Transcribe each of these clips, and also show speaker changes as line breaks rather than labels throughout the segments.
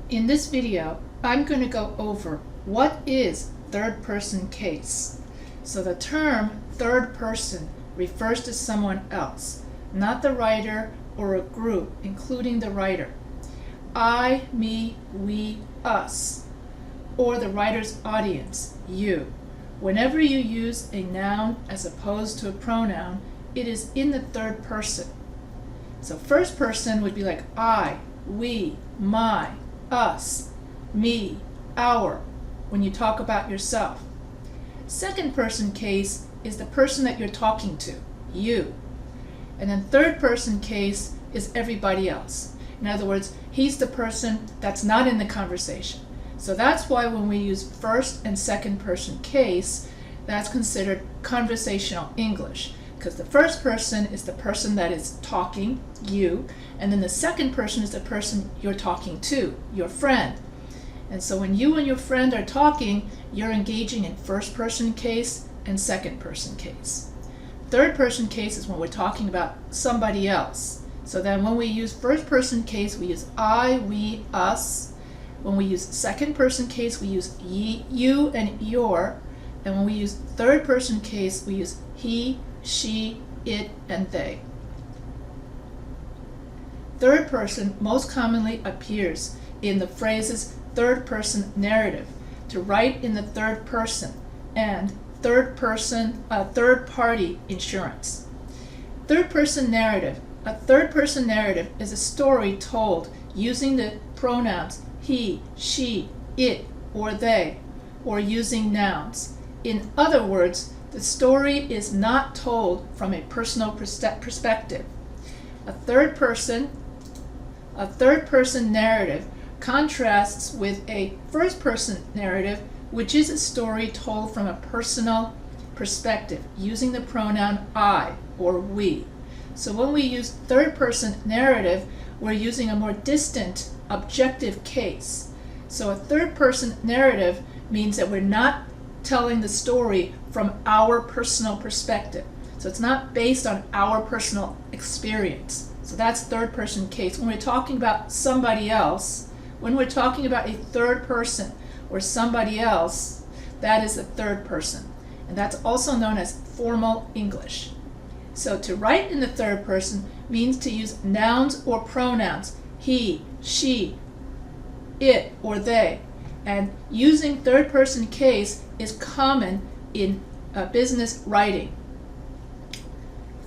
In this video, I'm going to go over what is third person case. So the term third person refers to someone else, not the writer or a group, including the writer. I, me, we, us, or the writer's audience, you. Whenever you use a noun as opposed to a pronoun, it is in the third person. So first person would be like I, we, my, us, me, our, when you talk about yourself. Second person case is the person that you're talking to, you. And then third person case is everybody else. In other words, he's the person that's not in the conversation. So that's why when we use first and second person case, that's considered conversational English. Because the first person is the person that is talking, you, and then the second person is the person you're talking to, your friend. And so when you and your friend are talking, you're engaging in first person case and second person case. Third person case is when we're talking about somebody else. So then when we use first person case, we use I, we, us. When we use second person case, we use ye, you, and your. And when we use third person case, we use he, she, it, and they. Third person most commonly appears in the phrases third person narrative, to write in the third person, and third party insurance. Third person narrative. A third person narrative is a story told using the pronouns he, she, it, or they, or using nouns. In other words, the story is not told from a personal perspective. A third person narrative contrasts with a first person narrative, which is a story told from a personal perspective, using the pronoun I or we. So when we use third person narrative, we're using a more distant, objective case. So a third person narrative means that we're not telling the story from our personal perspective. So it's not based on our personal experience. So that's third person case. When we're talking about somebody else, when we're talking about a third person or somebody else, that is the third person. And that's also known as formal English. So to write in the third person means to use nouns or pronouns, he, she, it, or they. And using third person case is common in business writing.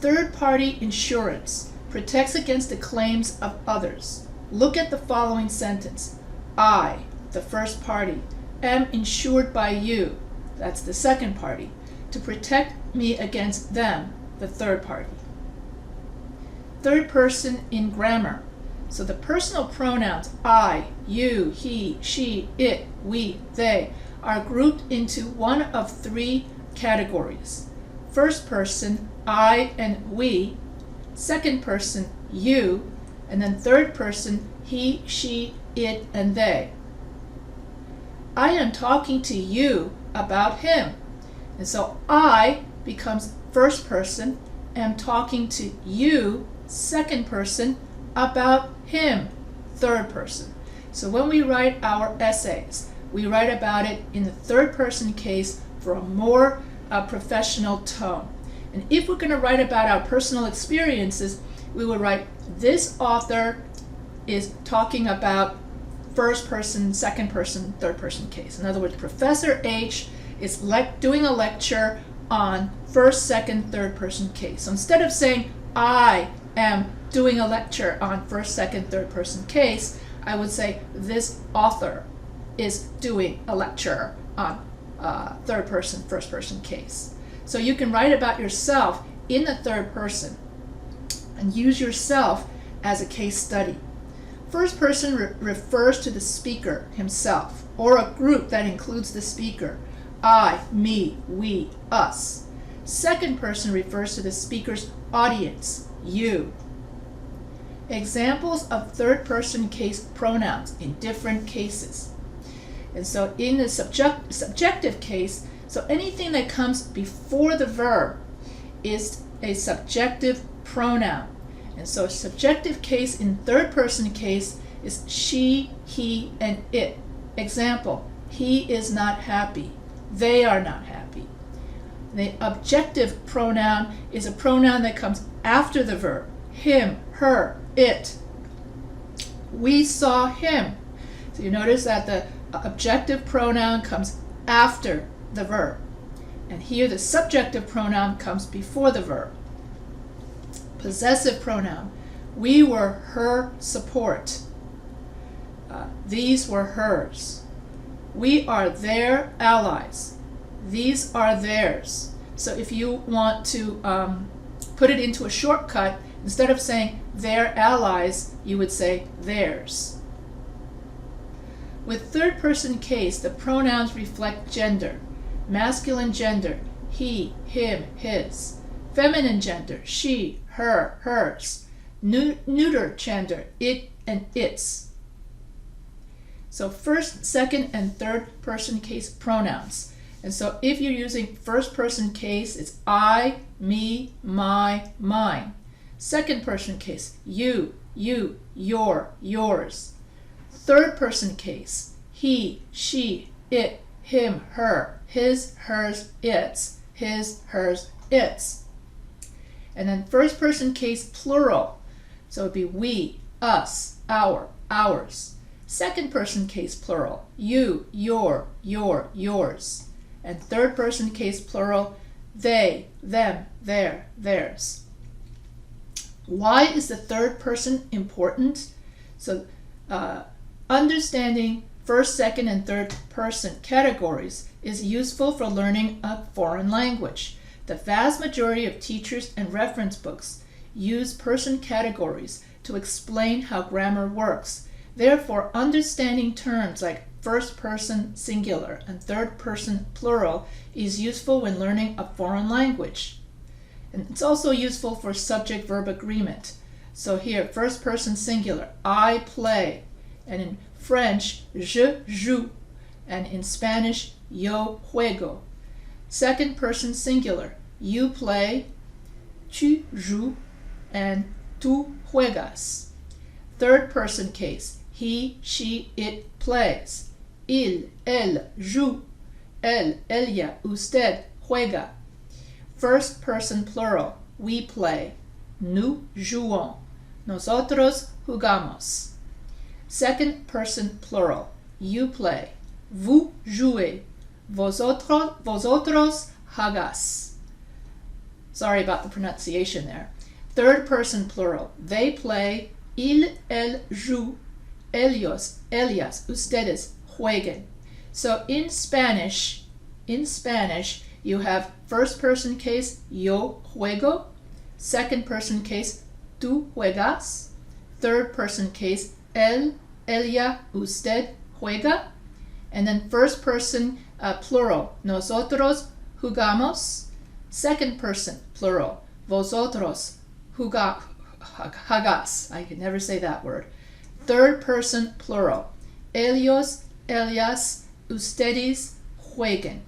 Third party insurance protects against the claims of others. Look at the following sentence. I, the first party, am insured by you, that's the second party, to protect me against them, the third party. Third person in grammar. So the personal pronouns I, you, he, she, it, we, they are grouped into one of three categories. First person, I and we. Second person, you. And then third person, he, she, it, and they. I am talking to you about him. And so I becomes first person, am talking to you, second person, about him, third person. So when we write our essays, we write about it in the third person case for a more professional tone. And if we're going to write about our personal experiences, we would write, this author is talking about first person, second person, third person case. In other words, Professor H is doing a lecture on first, second, third person case. So instead of saying, I am doing a lecture on first, second, third person case, I would say, this author is doing a lecture on third person, first person case. So you can write about yourself in the third person and use yourself as a case study. First person refers to the speaker himself or a group that includes the speaker. I, me, we, us. Second person refers to the speaker's audience, you. Examples of third person case pronouns in different cases. And so in the subjective case, so anything that comes before the verb is a subjective pronoun. And so a subjective case in third person case is she, he, and it. Example, he is not happy. They are not happy. The objective pronoun is a pronoun that comes after the verb. Him, her, it. We saw him. So you notice that the objective pronoun comes after the verb. And here the subjective pronoun comes before the verb. Possessive pronoun. We were her support. These were hers. We are their allies. These are theirs. So if you want to put it into a shortcut, instead of saying their allies, you would say theirs. With third person case, the pronouns reflect gender. Masculine gender, he, him, his. Feminine gender, she, her, hers. Neuter gender, it and its. So first, second, and third person case pronouns. And so if you're using first person case, it's I, me, my, mine. Second person case, you, your, yours. Third person case, he, she, it, him, her, his, hers, its, his, hers, its. And then first person case plural. So it'd be we, us, our, ours. Second person case plural, you, your, yours. And third person case plural, they, them, their, theirs. Why is the third person important? So understanding first, second, and third person categories is useful for learning a foreign language. The vast majority of teachers and reference books use person categories to explain how grammar works. Therefore, understanding terms like first person singular and third person plural is useful when learning a foreign language. And it's also useful for subject-verb agreement. So here, first person singular, I play. And in French, je joue. And in Spanish, yo juego. Second person singular, you play, tu joues, and tú juegas. Third person case, he, she, it plays. Il, elle joue. Él, ella, usted juega. First person plural, we play. Nous jouons. Nosotros jugamos. Second person plural, you play. Vous jouez. Vosotros jugáis. Sorry about the pronunciation there. Third person plural, they play. Il, elle joue. Ellos, ellas, ustedes jueguen. So in Spanish, you have first person case, yo juego. Second person case, tú juegas. Third person case, él, ella, usted juega. And then first person plural, nosotros jugamos. Second person plural, vosotros jugáis. I can never say that word. Third person plural, ellos, ellas, ustedes jueguen.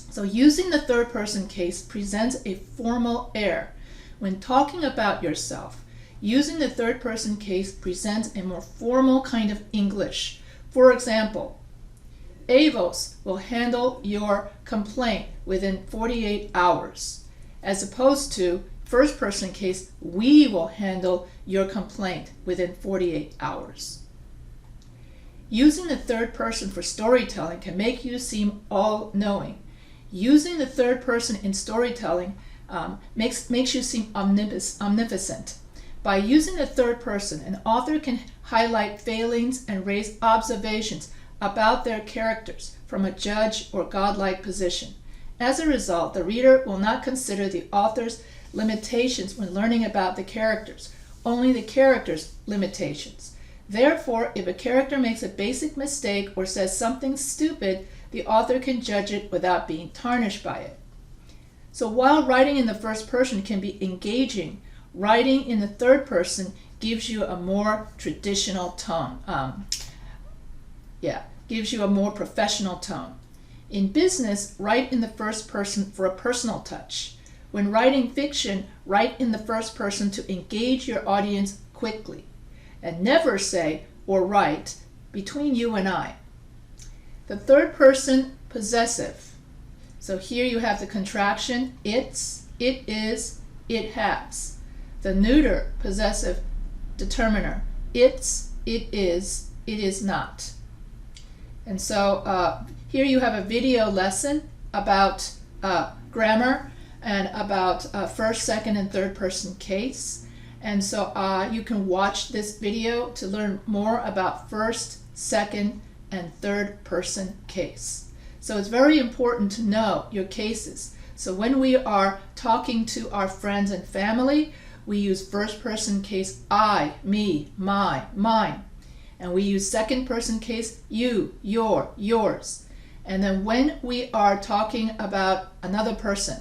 So using the third person case presents a formal air. When talking about yourself, using the third person case presents a more formal kind of English. For example, Avos will handle your complaint within 48 hours, as opposed to first person case, we will handle your complaint within 48 hours. Using the third person for storytelling can make you seem all-knowing. Using the third person in storytelling makes you seem omnipotent. By using the third person, an author can highlight failings and raise observations about their characters from a judge or godlike position. As a result, the reader will not consider the author's limitations when learning about the characters, only the character's limitations. Therefore, if a character makes a basic mistake or says something stupid, the author can judge it without being tarnished by it. So while writing in the first person can be engaging, writing in the third person gives you a more traditional tone. Gives you a more professional tone. In business, write in the first person for a personal touch. When writing fiction, write in the first person to engage your audience quickly. and never say or write between you and I. The third person possessive. So here you have the contraction it's, it is, it has. The neuter possessive determiner. It's, it is not. And so here you have a video lesson about grammar and about first, second, and third person case. And so you can watch this video to learn more about first, second, and third person case. So it's very important to know your cases. So when we are talking to our friends and family, we use first person case I, me, my, mine. And we use second person case you, your, yours. And then when we are talking about another person,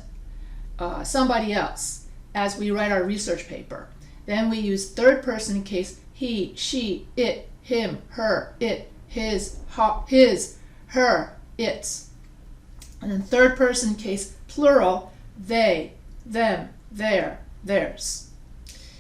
somebody else, as we write our research paper, then we use third person case he, she, it, him, her, it, his, her, its. And then third person case plural, they, them, their, theirs.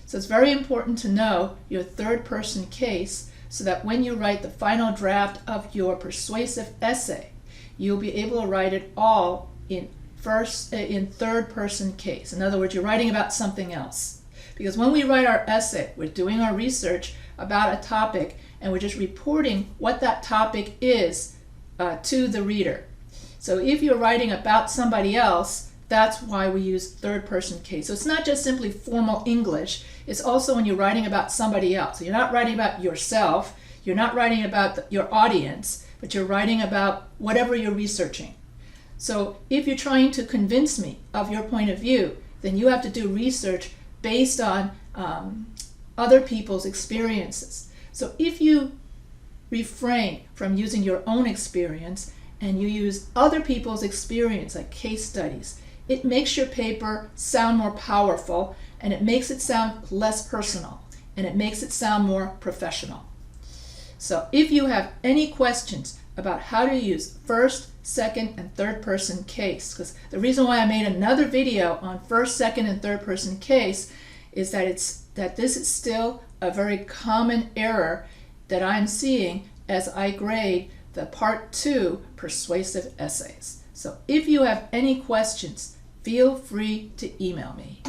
So it's very important to know your third person case so that when you write the final draft of your persuasive essay, you'll be able to write it all in third person case. In other words, you're writing about something else. Because when we write our essay, we're doing our research about a topic and we're just reporting what that topic is to the reader. So if you're writing about somebody else, that's why we use third person case. So it's not just simply formal English, it's also when you're writing about somebody else. So you're not writing about yourself, you're not writing about your audience, but you're writing about whatever you're researching. So if you're trying to convince me of your point of view, then you have to do research based on other people's experiences. So if you refrain from using your own experience and you use other people's experience, like case studies, it makes your paper sound more powerful, and it makes it sound less personal, and it makes it sound more professional. So if you have any questions about how to use first, second, and third person case, because the reason why I made another video on first, second, and third person case is that this is still a very common error that I'm seeing as I grade the Part 2 persuasive essays. So if you have any questions, feel free to email me.